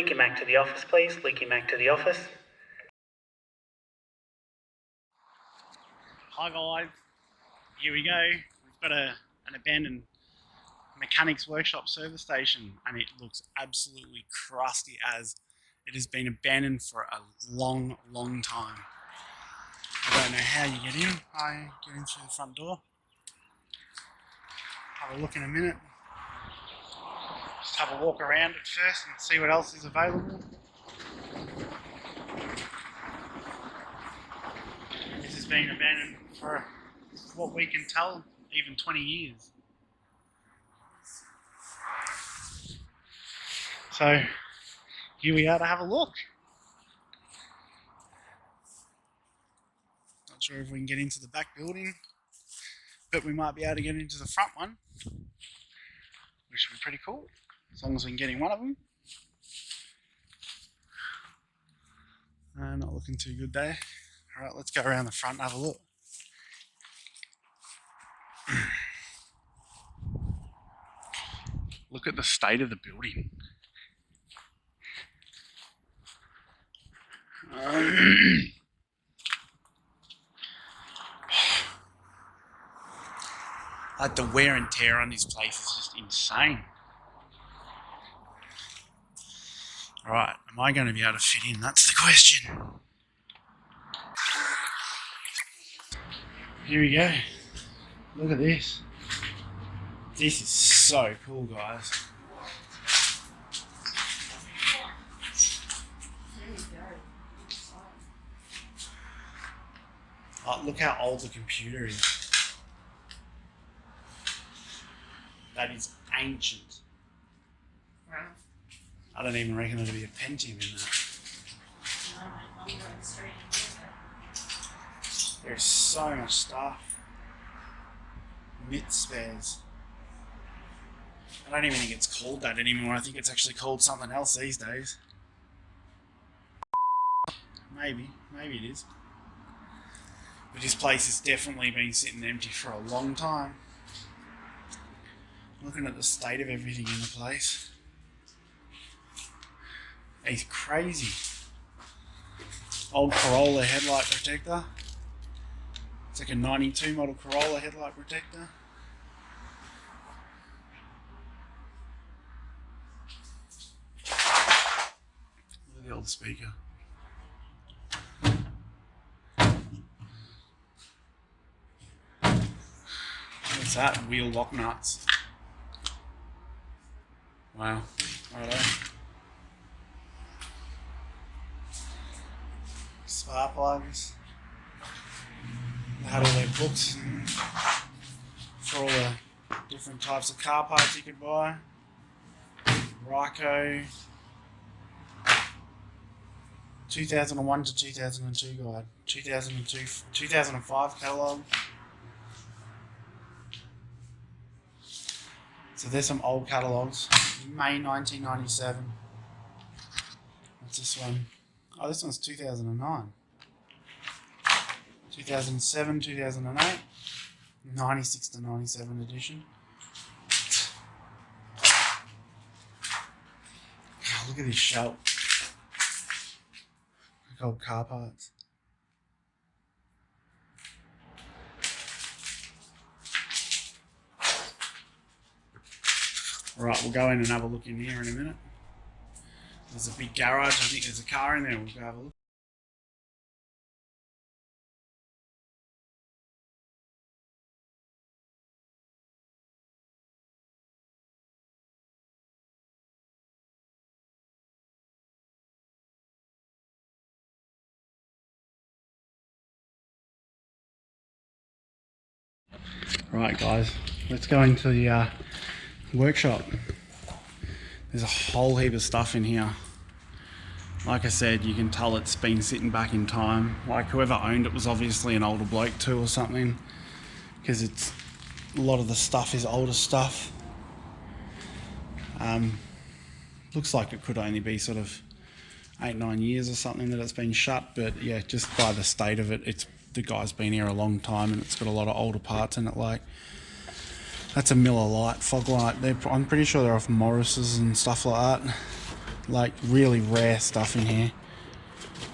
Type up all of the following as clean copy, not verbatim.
Lukie Mac to the office, please. Lukie Mac to the office. Hi guys, here we go. We've got an abandoned mechanics workshop service station and it looks absolutely crusty as it has been abandoned for a long time. I don't know how you get in. I get in through the front door. Have a look in a minute. Just have a walk around it first and see what else is available. This has been abandoned for what we can tell, even 20 years. So here we are to have a look. Not sure if we can get into the back building, but we might be able to get into the front one, which would be pretty cool, as long as we can get in one of them. Not looking too good there. Alright, let's go around the front and have a look. Look at the state of the building. Like the wear and tear on this place is just insane. Alright, am I going to be able to fit in? That's the question. Here we go. Look at this. This is so cool, guys. Oh, look how old the computer is. That is ancient. Wow. I don't even reckon there'll be a Pentium in that. There's so much stuff. Mitt spares. I don't even think it's called that anymore. I think it's actually called something else these days. Maybe it is. But this place has definitely been sitting empty for a long time. Looking at the state of everything in the place. It's crazy. Old Corolla headlight protector. It's like a 92 model Corolla headlight protector. Look at the old speaker. What's that? Wheel lock nuts. Wow. Righto. Spark plugs. They had all their books for all the different types of car parts you could buy. Ryco. 2001 to 2002 guide. 2005 catalogue. So there's some old catalogues. May 1997. What's this one? Oh, this one's 2009. 2007, 2008. 96 to 97 edition. Oh, look at this shelf. Look at old car parts. Alright, we'll go in and have a look in here in a minute. There's a big garage, I think there's a car in there, we'll go have a look. Right guys, let's go into the workshop. There's a whole heap of stuff in here. Like I said, you can tell it's been sitting back in time. Like whoever owned it was obviously an older bloke too or something, because it's a lot of the stuff is older stuff. Looks like it could only be sort of 8-9 years or something that it's been shut, but yeah, just by the state of it, the guy's been here a long time and it's got a lot of older parts in it. Like that's a Miller Lite fog light. I'm pretty sure they're off Morris's and stuff like that. like really rare stuff in here.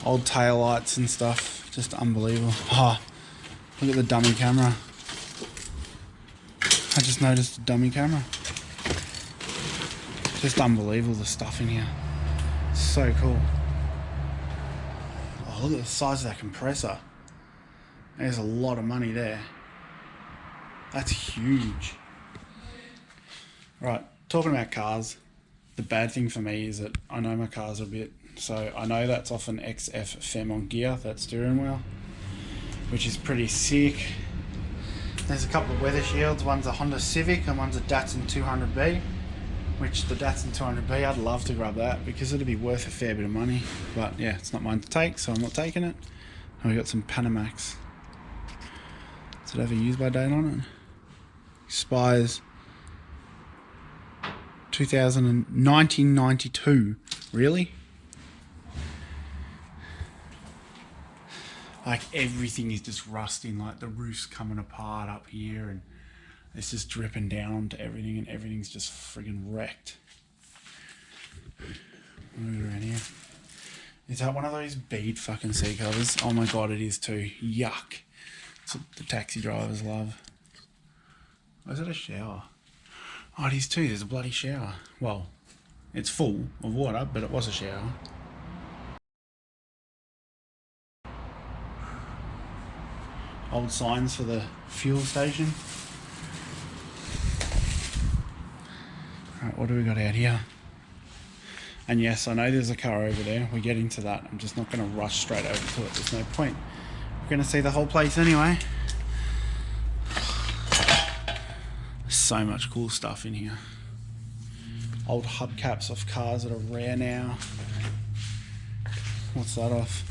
Old tail lights and stuff, just unbelievable. Oh, look at the dummy camera. I just noticed the dummy camera. Just unbelievable, the stuff in here. So cool. Oh, look at the size of that compressor. There's a lot of money there. That's huge. Right, talking about cars, the bad thing for me is that I know my cars a bit, so I know that's off an XF Fairmont gear, that steering wheel, which is pretty sick. There's a couple of weather shields, one's a Honda Civic and one's a Datsun 200B, which the Datsun 200B, I'd love to grab that because it'd be worth a fair bit of money, but yeah, it's not mine to take, so I'm not taking it. And we got some Panamax. Does it have a use by date on it? Expires 1992. Really? Like everything is just rusting, like the roof's coming apart up here and it's just dripping down onto everything and everything's just friggin' wrecked. Move it around here. Is that one of those bead fucking seat covers? Oh my god, it is too. Yuck. That's what the taxi drivers love. Oh, is that a shower? Oh, it is too. There's a bloody shower. Well, it's full of water, but it was a shower. Old signs for the fuel station. Alright, what do we got out here? And yes, I know there's a car over there. We get into that. I'm just not going to rush straight over to it. There's no point. We're going to see the whole place anyway. So much cool stuff in here. Old hubcaps off cars that are rare now. What's that off?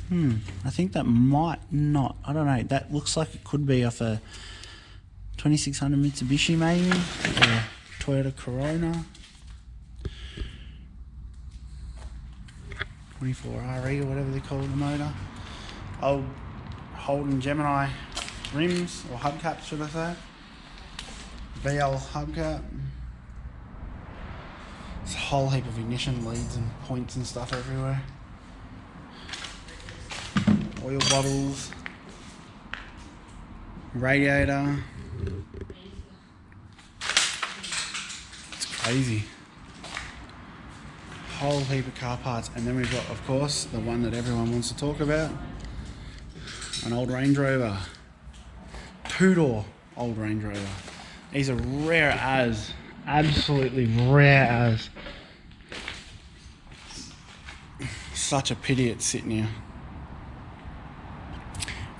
I think that might not. I don't know. That looks like it could be off a 2600 Mitsubishi maybe, or Toyota Corona. 24RE or whatever they call the motor. Old Holden Gemini rims, or hubcaps should I say. VL hubcap. There's a whole heap of ignition leads and points and stuff everywhere. Oil bottles. Radiator. It's crazy. Whole heap of car parts, and then we've got, of course, the one that everyone wants to talk about, an old Range Rover, two-door old Range Rover. These are rare as, absolutely rare as. Such a pity it's sitting here.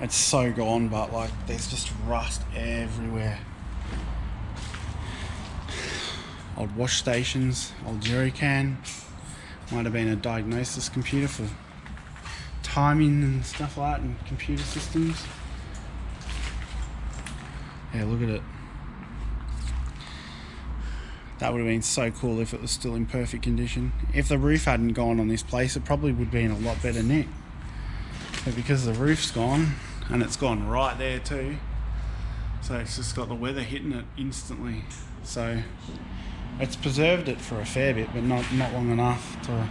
It's so gone, but like there's just rust everywhere. Old wash stations, old jerry can. Might have been a diagnosis computer for timing and stuff like that, and computer systems. Yeah, look at it. That would have been so cool if it was still in perfect condition. If the roof hadn't gone on this place, it probably would be in a lot better nick. But because the roof's gone, and it's gone right there too, so it's just got the weather hitting it instantly. So it's preserved it for a fair bit, but not long enough to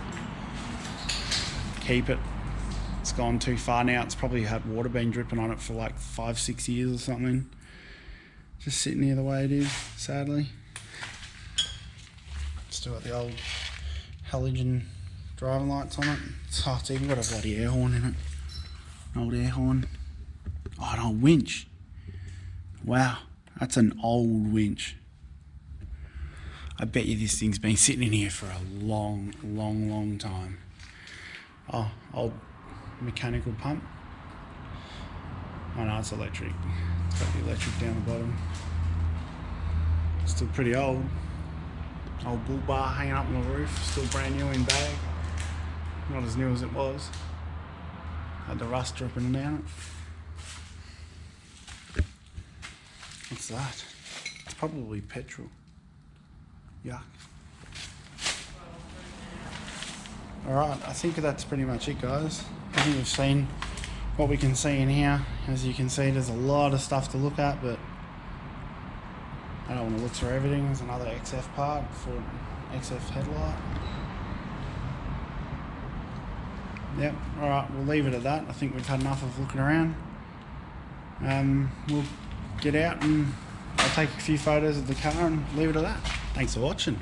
keep it. It's gone too far now. It's probably had water been dripping on it for like 5-6 years or something. Just sitting here the way it is, sadly. Still got the old halogen driving lights on it. Oh, it's even got a bloody air horn in it. An old air horn. Oh, an old winch. Wow, that's an old winch. I bet you this thing's been sitting in here for a long time. Oh, old mechanical pump. Oh no, it's electric. It's got the electric down the bottom. Still pretty old. Old bull bar hanging up on the roof. Still brand new in bag. Not as new as it was. Had the rust dripping down it. What's that? It's probably petrol. Yuck. Alright, I think that's pretty much it, guys. I think we've seen what we can see in here. As you can see, there's a lot of stuff to look at, but I don't want to look through everything. There's another XF part for an XF headlight. Yep, alright, we'll leave it at that. I think we've had enough of looking around. We'll get out and I'll take a few photos of the car and leave it at that. Thanks for watching.